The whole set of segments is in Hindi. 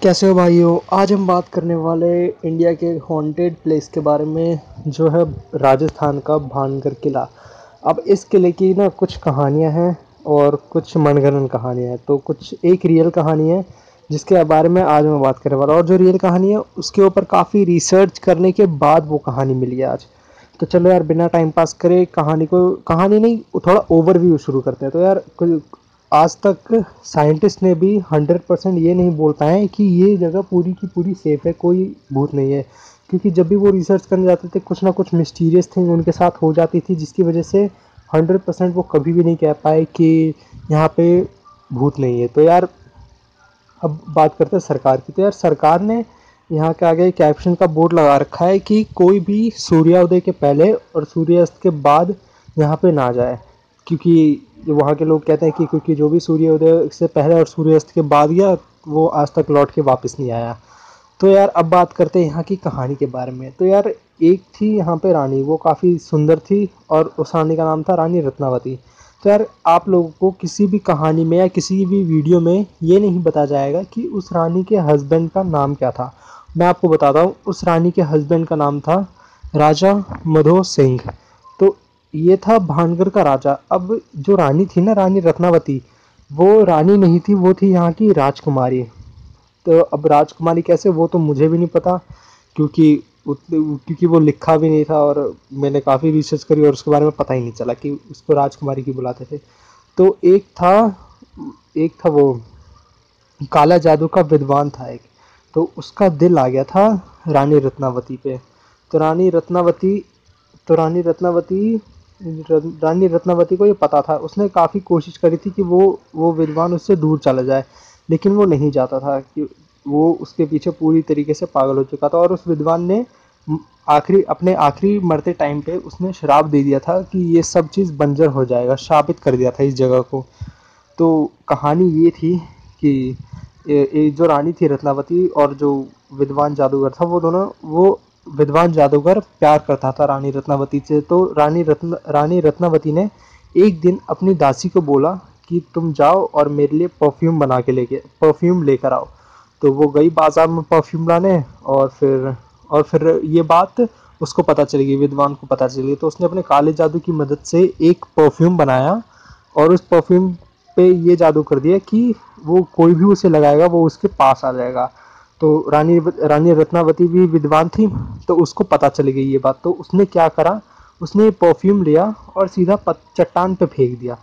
कैसे हो भाइयों। आज हम बात करने वाले इंडिया के हॉन्टेड प्लेस के बारे में, जो है राजस्थान का भानगढ़ किला। अब इस किले की ना कुछ कहानियां हैं और कुछ मनगढ़ंत कहानियां हैं। तो कुछ एक रियल कहानी है जिसके बारे में आज मैं बात करने वाला हूँ, और जो रियल कहानी है उसके ऊपर काफ़ी रिसर्च करने के बाद वो कहानी मिली है आज। तो चलो यार, बिना टाइम पास करे कहानी नहीं, थोड़ा ओवरव्यू शुरू करते हैं। तो यार, आज तक साइंटिस्ट ने भी 100% ये नहीं बोल पाए कि ये जगह पूरी की पूरी सेफ है, कोई भूत नहीं है। क्योंकि जब भी वो रिसर्च करने जाते थे, कुछ ना कुछ मिस्टीरियस थिंग उनके साथ हो जाती थी, जिसकी वजह से 100% वो कभी भी नहीं कह पाए कि यहाँ पे भूत नहीं है। तो यार, अब बात करते हैं सरकार की। तो यार, सरकार ने यहाँ के आगे कैप्शन का बोर्ड लगा रखा है कि कोई भी सूर्योदय के पहले और सूर्यास्त के बाद यहाँ पे ना जाए। क्योंकि वहाँ के लोग कहते हैं कि क्योंकि जो भी सूर्योदय से पहले और सूर्यास्त के बाद गया, वो आज तक लौट के वापस नहीं आया। तो यार, अब बात करते हैं यहाँ की कहानी के बारे में। तो यार, एक थी यहाँ पे रानी, वो काफ़ी सुंदर थी और उस रानी का नाम था रानी रत्नावती। तो यार, आप लोगों को किसी भी कहानी में या किसी भी वीडियो में ये नहीं बताया जाएगा कि उस रानी के हस्बैंड का नाम क्या था। मैं आपको बताता हूँ, उस रानी के हस्बैंड का नाम था राजा मधो सिंह। तो ये था भानगढ़ का राजा। अब जो रानी थी ना, रानी रत्नावती, वो रानी नहीं थी, वो थी यहाँ की राजकुमारी। तो अब राजकुमारी कैसे, वो तो मुझे भी नहीं पता, क्योंकि क्योंकि वो लिखा भी नहीं था, और मैंने काफ़ी रिसर्च करी और उसके बारे में पता ही नहीं चला कि उसको राजकुमारी क्यों बुलाते थे। तो एक था वो काला जादू का विद्वान था एक। तो उसका दिल आ गया था रानी रत्नावती पे। तो रानी रत्नावती तो रानी रत्नावती को ये पता था। उसने काफ़ी कोशिश करी थी कि वो विद्वान उससे दूर चला जाए, लेकिन वो नहीं चाहता था। कि वो उसके पीछे पूरी तरीके से पागल हो चुका था। और उस विद्वान ने अपने आखिरी मरते टाइम पे उसने श्राप दे दिया था कि ये सब चीज़ बंजर हो जाएगा, शापित कर दिया था इस जगह को। तो कहानी ये थी कि जो रानी थी रत्नावती और जो विद्वान जादूगर था, वो विद्वान जादूगर प्यार करता था रानी रत्नावती से। तो रानी रत्नावती ने एक दिन अपनी दासी को बोला कि तुम जाओ और मेरे लिए परफ्यूम लेकर आओ। तो वो गई बाजार में परफ्यूम लाने, और फिर ये बात उसको पता चल गई, विद्वान को पता चल गई। तो उसने अपने काले जादू की मदद से एक परफ्यूम बनाया, और उस परफ्यूम पे ये जादू कर दिया कि वो कोई भी उसे लगाएगा वो उसके पास आ जाएगा। तो रानी रत्नावती भी विद्वान थी, तो उसको पता चल गई ये बात। तो उसने क्या करा, उसने परफ्यूम लिया और सीधा चट्टान पे फेंक दिया।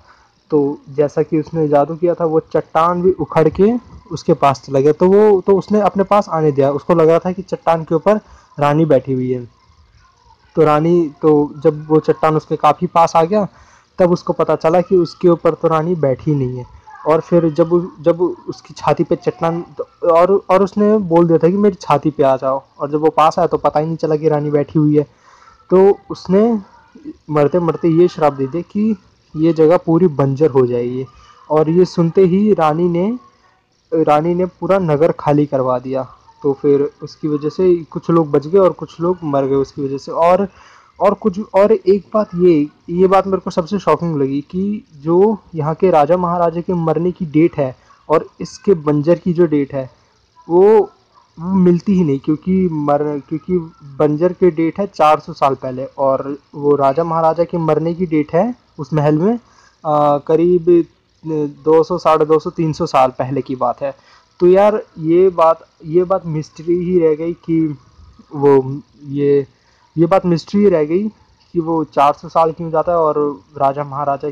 तो जैसा कि उसने जादू किया था, वो चट्टान भी उखड़ के उसके पास चला गया। तो उसने अपने पास आने दिया। उसको लग रहा था कि चट्टान के ऊपर रानी बैठी हुई है। तो जब वो चट्टान उसके काफ़ी पास आ गया, तब उसको पता चला कि उसके ऊपर तो रानी बैठी नहीं है। और फिर जब उसकी छाती पे चट्टान, और उसने बोल दिया था कि मेरी छाती पे आ जाओ। और जब वो पास आया तो पता ही नहीं चला कि रानी बैठी हुई है। तो उसने मरते मरते ये श्राप दे दिया कि ये जगह पूरी बंजर हो जाएगी। और ये सुनते ही रानी ने पूरा नगर खाली करवा दिया। तो फिर उसकी वजह से कुछ लोग बच गए और कुछ लोग मर गए उसकी वजह से। और एक बात, ये बात मेरे को सबसे शॉकिंग लगी कि जो यहाँ के राजा महाराजा के मरने की डेट है और इसके बंजर की जो डेट है, वो वो मिलती ही नहीं। क्योंकि बंजर की डेट है 400 साल पहले, और वो राजा महाराजा के मरने की डेट है उस महल में करीब 200, 250, 300 साल पहले की बात है। तो यार, ये बात मिस्ट्री ही रह गई कि वो ये बात मिस्ट्री ही रह गई कि वो 400 साल क्यों जाता है, और राजा महाराजा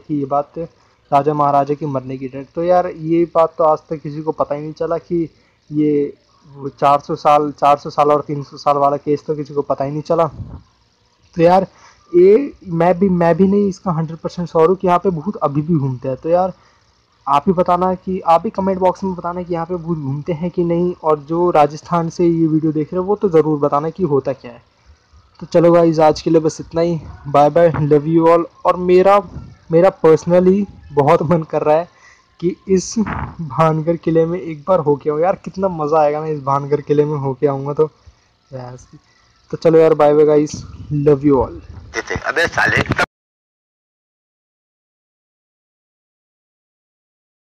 की मरने की डेट। तो यार, ये बात तो आज तक किसी को पता ही नहीं चला कि ये वो 400 साल और 300 साल वाला केस तो किसी को पता ही नहीं चला। तो यार, ये मैं भी नहीं इसका 100% श्योर हूँ कि यहाँ पे भूत अभी भी घूमते हैं। तो यार, आप ही कमेंट बॉक्स में बताना कि यहाँ पे भूत घूमते हैं कि नहीं, और जो राजस्थान से ये वीडियो देख रहे हो वो तो ज़रूर बताना कि होता क्या है। तो चलो गाइस, आज के लिए बस इतना ही। Bye bye, love you all. और मेरा पर्सनली बहुत मन कर रहा है कि इस भानगढ़ किले में एक बार होके आऊँ। यार, कितना मज़ा आएगा ना इस भानगढ़ किले में होके आऊँगा तो। यार, तो चलो यार, bye bye guys, love you all. अबे साले